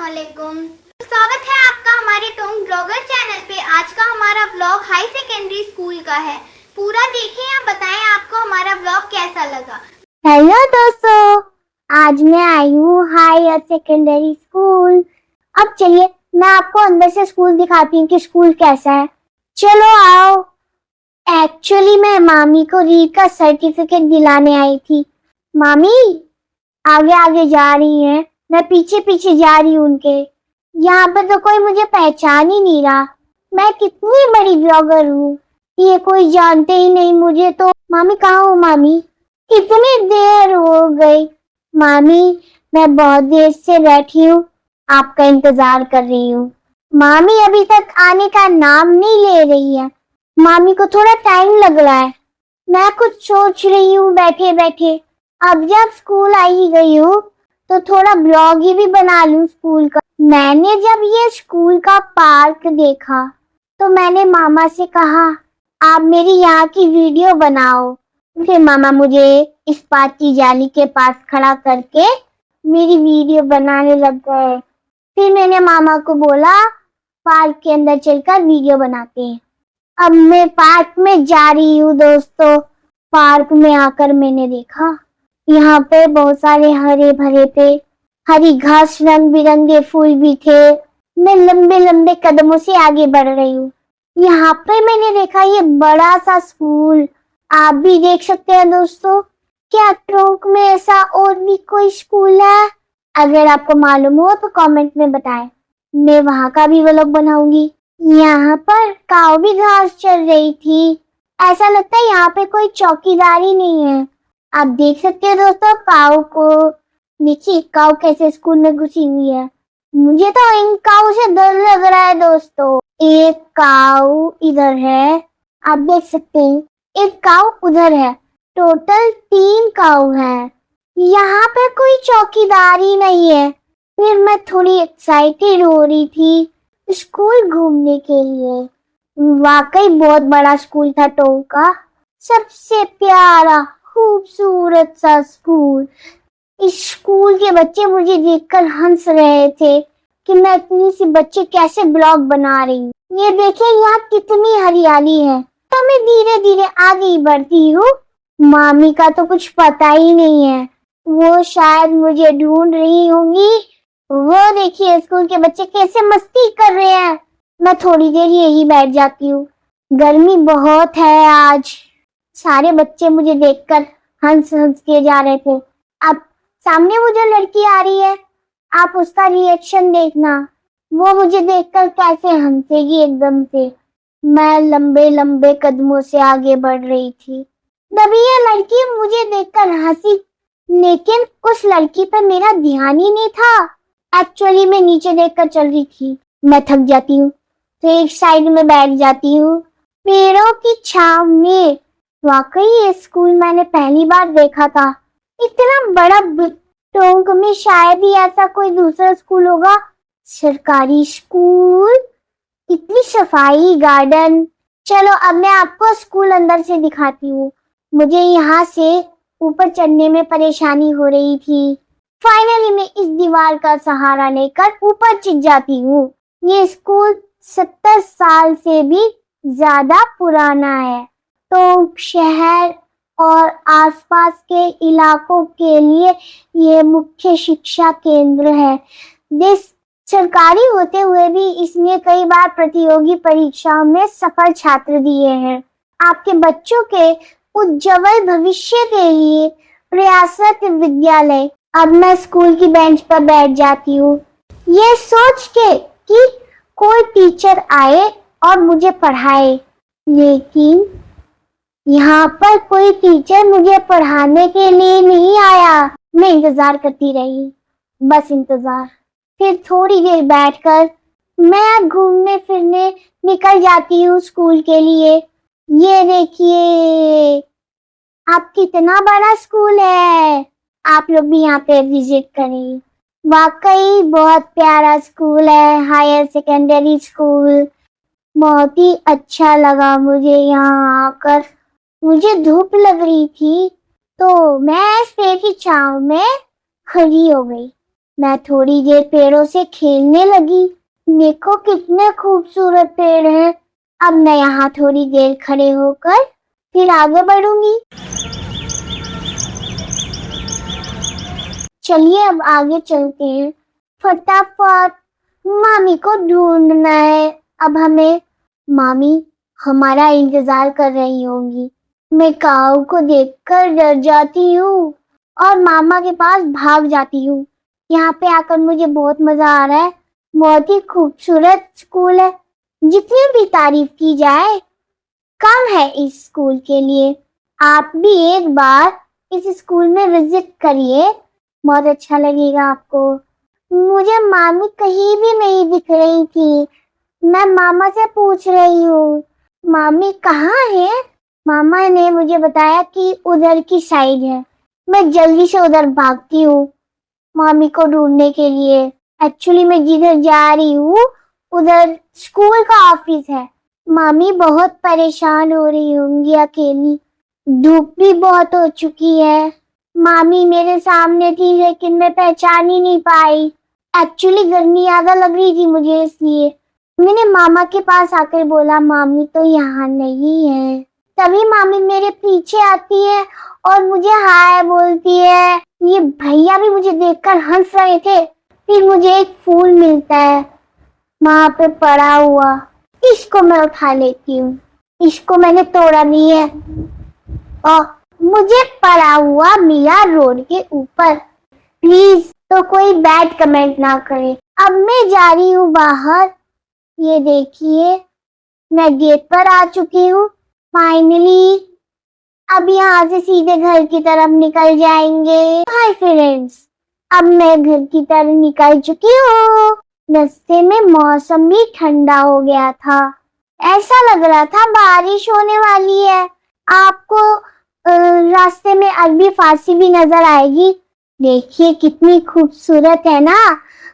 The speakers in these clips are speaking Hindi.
अस्सलामुअलैकुम। स्वागत है आपका हमारे टोंग ब्लॉगर चैनल पे। आज का हमारा ब्लॉग हाई सेकेंडरी स्कूल का है। पूरा देखें या बताएं आपको हमारा ब्लॉग कैसा लगा। हेलो दोस्तों, आज मैं आई हूँ हायर सेकेंडरी स्कूल। अब चलिए मैं आपको अंदर से स्कूल दिखाती हूँ कि स्कूल कैसा है। चलो आओ। एक्चुअली मैं मामी को रीड का सर्टिफिकेट दिलाने आई थी। मामी आगे आगे जा रही हैं, मैं पीछे पीछे जा रही हूँ उनके। यहाँ पर तो कोई मुझे पहचान ही नहीं रहा। मैं कितनी बड़ी ब्लॉगर हूँ, ये कोई जानते ही नहीं मुझे तो। मामी कहाँ हो मामी? कितनी देर हो गई मामी, मैं बहुत देर से बैठी हूँ, आपका इंतजार कर रही हूँ। मामी अभी तक आने का नाम नहीं ले रही है। मामी को थोड़ा टाइम लग रहा है। मैं कुछ सोच रही हूँ बैठे बैठे, अब जब स्कूल आ ही गई हूँ तो थोड़ा ब्लॉग ही भी बना लूँ स्कूल का। मैंने जब ये स्कूल का पार्क देखा तो मैंने मामा से कहा आप मेरी यहाँ की वीडियो बनाओ। फिर मामा मुझे इस बात की जाली के पास खड़ा करके मेरी वीडियो बनाने लग गए। फिर मैंने मामा को बोला पार्क के अंदर चलकर वीडियो बनाते हैं। अब मैं पार्क में जा रही हूँ दोस्तों। पार्क में आकर मैंने देखा यहाँ पे बहुत सारे हरे भरे पेड़, हरी घास, रंग बिरंगे फूल भी थे। मैं लंबे लंबे कदमों से आगे बढ़ रही हूँ। यहाँ पे मैंने देखा ये बड़ा सा स्कूल। आप भी देख सकते हैं दोस्तों। क्या टोंक में ऐसा और भी कोई स्कूल है? अगर आपको मालूम हो तो कमेंट में बताएं, मैं वहां का भी व्लॉग बनाऊंगी। यहाँ पर काऊ भी घास चल रही थी। ऐसा लगता है यहाँ पे कोई चौकीदार ही नहीं है। आप देख सकते हैं दोस्तों काऊ को। देखिए काऊ कैसे स्कूल में घुसी हुई है। मुझे तो इन काऊ से डर लग रहा है दोस्तों। एक काऊ इधर है, आप देख सकते हैं, एक काऊ उधर है। टोटल 3 काऊ हैं। यहाँ पे कोई चौकीदार ही नहीं है। फिर मैं थोड़ी एक्साइटेड हो रही थी स्कूल घूमने के लिए। वाकई बहुत बड़ा स्कूल था टोंक का, सबसे प्यारा खूबसूरत सा स्कूल। इस स्कूल के बच्चे मुझे देखकर हंस रहे थे कि मैं इतनी सी बच्चे कैसे ब्लॉग बना रही हूँ। ये देखिए यहाँ कितनी हरियाली है। तो मैं धीरे धीरे आगे बढ़ती हूँ। मामी का तो कुछ पता ही नहीं है, वो शायद मुझे ढूंढ रही होंगी। वो देखिए स्कूल के बच्चे कैसे मस्ती कर रहे हैं। मैं थोड़ी देर यही बैठ जाती हूँ। गर्मी बहुत है आज। सारे बच्चे मुझे देखकर हंस हंस के जा रहे थे। अब सामने वो जो लड़की आ रही है, आप उसका रिएक्शन देखना। वो मुझे देखकर कैसे हंसेगी एकदम से। मैं लंबे लंबे कदमों से आगे बढ़ रही थी, तभी ये लड़की मुझे देखकर हंसी। लेकिन उस लड़की पर मेरा ध्यान ही नहीं था। एक्चुअली मैं नीचे देखकर चल रही थी। मैं थक जाती हूँ तो एक साइड में बैठ जाती हूँ पेड़ों की छांव में। वाकई ये स्कूल मैंने पहली बार देखा था। इतना बड़ा टोंक में शायद ही ऐसा कोई दूसरा स्कूल होगा। सरकारी स्कूल, इतनी सफाई, गार्डन। चलो अब मैं आपको स्कूल अंदर से दिखाती हूँ। मुझे यहाँ से ऊपर चढ़ने में परेशानी हो रही थी। फाइनली मैं इस दीवार का सहारा लेकर ऊपर चढ़ जाती हूँ। ये स्कूल 70 साल से भी ज्यादा पुराना है। तो शहर और आसपास के इलाकों के लिए ये मुख्य शिक्षा केंद्र है। देश सरकारी होते हुए भी इसने कई बार प्रतियोगी परीक्षाओं में सफल छात्र दिए हैं। आपके बच्चों के उज्जवल भविष्य के लिए प्रयासरत विद्यालय। अब मैं स्कूल की बेंच पर बैठ जाती हूँ, ये सोच के कि कोई टीचर आए और मुझे पढ़ाए। लेकिन यहाँ पर कोई टीचर मुझे पढ़ाने के लिए नहीं आया। मैं इंतजार करती रही, बस इंतजार। फिर थोड़ी देर बैठकर मैं घूमने फिरने निकल जाती हूँ स्कूल के लिए। ये देखिए आप कितना बड़ा स्कूल है। आप लोग भी यहाँ पे विजिट करें। वाकई बहुत प्यारा स्कूल है, हायर सेकेंडरी स्कूल। बहुत ही अच्छा लगा मुझे यहाँ आकर। मुझे धूप लग रही थी तो मैं इस पेड़ की छांव में खड़ी हो गई। मैं थोड़ी देर पेड़ों से खेलने लगी। देखो कितने खूबसूरत पेड़ हैं। अब मैं यहाँ थोड़ी देर खड़े होकर फिर आगे बढ़ूंगी। चलिए अब आगे चलते हैं। फटाफट मामी को ढूंढना है अब हमें। मामी हमारा इंतजार कर रही होंगी। मैं काऊ को देखकर डर जाती हूँ और मामा के पास भाग जाती हूँ। यहाँ पे आकर मुझे बहुत मजा आ रहा है। बहुत ही खूबसूरत स्कूल है। जितनी भी तारीफ की जाए कम है इस स्कूल के लिए। आप भी एक बार इस स्कूल में विजिट करिए, बहुत अच्छा लगेगा आपको। मुझे मामी कहीं भी नहीं दिख रही थी। मैं मामा से पूछ रही हूँ मामी कहाँ है। मामा ने मुझे बताया कि उधर की साइड है। मैं जल्दी से उधर भागती हूँ मामी को ढूंढने के लिए। एक्चुअली मैं जिधर जा रही हूँ उधर स्कूल का ऑफिस है। मामी बहुत परेशान हो रही होंगी अकेली। धूप भी बहुत हो चुकी है। मामी मेरे सामने थी लेकिन मैं पहचान ही नहीं पाई। एक्चुअली गर्मी ज्यादा लग रही थी मुझे, इसलिए मैंने मामा के पास आकर बोला मामी तो यहाँ नहीं है। तभी मामी मेरे पीछे आती है और मुझे हाय बोलती है। ये भैया भी मुझे देखकर हंस रहे थे। फिर मुझे एक फूल मिलता है वहां पे पड़ा हुआ। इसको मैं उठा लेती हूँ। इसको मैंने तोड़ा नहीं है और मुझे पड़ा हुआ मिला रोड के ऊपर। प्लीज तो कोई बैड कमेंट ना करे। अब मैं जा रही हूँ बाहर। ये देखिए मैं गेट पर आ चुकी हूँ फाइनली। अब यहाँ से सीधे घर की तरफ निकल जाएंगे। हाय फ्रेंड्स, अब मैं घर की तरफ निकल चुकी हूँ। रास्ते में मौसम भी ठंडा हो गया था। ऐसा लग रहा था बारिश होने वाली है। आपको रास्ते में अरबी फारसी भी नजर आएगी। देखिए कितनी खूबसूरत है ना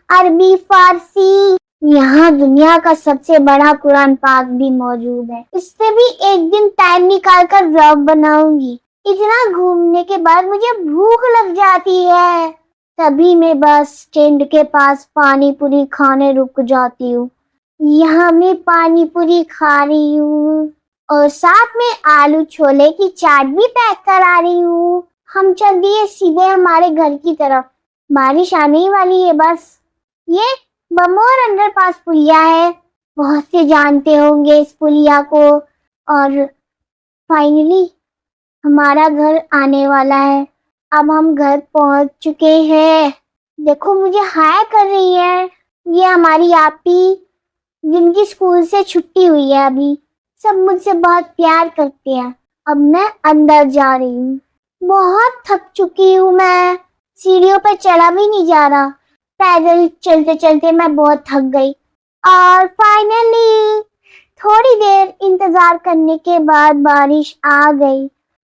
अरबी फारसी। यहाँ दुनिया का सबसे बड़ा कुरान पाक भी मौजूद है। इससे भी एक दिन टाइम निकाल कर व्लॉग बनाऊंगी। इतना घूमने के बाद मुझे भूख लग जाती है। तभी मैं बस स्टैंड के पास पानी पूरी खाने रुक जाती हूँ। यहाँ मैं पानी पूरी खा रही हूँ और साथ में आलू छोले की चाट भी पैक करा रही हूँ। हम चल दिए सीधे हमारे घर की तरफ। बारिश आने ही वाली है बस। ये बमोर अंडरपास पुलिया है। बहुत से जानते होंगे इस पुलिया को। और फाइनली हमारा घर आने वाला है। अब हम घर पहुंच चुके हैं। देखो मुझे हाय कर रही है। ये हमारी आपी जिनकी स्कूल से छुट्टी हुई है अभी। सब मुझसे बहुत प्यार करते हैं। अब मैं अंदर जा रही हूँ। बहुत थक चुकी हूँ मैं। सीढ़ियों पर चढ़ा भी नहीं जा रहा। पैदल चलते चलते मैं बहुत थक गई। और फाइनली थोड़ी देर इंतजार करने के बाद बारिश आ गई।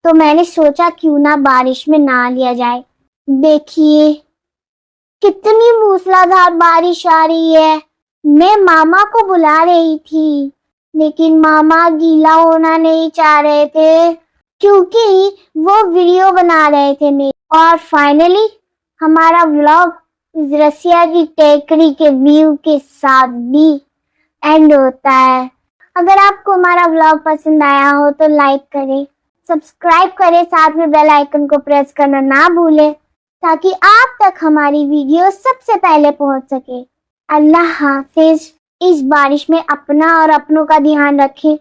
तो मैंने सोचा क्यों ना बारिश में नहा लिया जाए। देखिए कितनी मूसलाधार बारिश आ रही है। मैं मामा को बुला रही थी लेकिन मामा गीला होना नहीं चाह रहे थे क्योंकि वो वीडियो बना रहे थे मेरे। और फाइनली हमारा व्लॉग इस रसिया की टेकरी के व्यू के साथ भी एंड होता है। अगर आपको हमारा व्लॉग पसंद आया हो तो लाइक करें, सब्सक्राइब करें, साथ में बेल आइकन को प्रेस करना ना भूलें ताकि आप तक हमारी वीडियो सबसे पहले पहुंच सके। अल्लाह हाफिज। इस बारिश में अपना और अपनों का ध्यान रखें।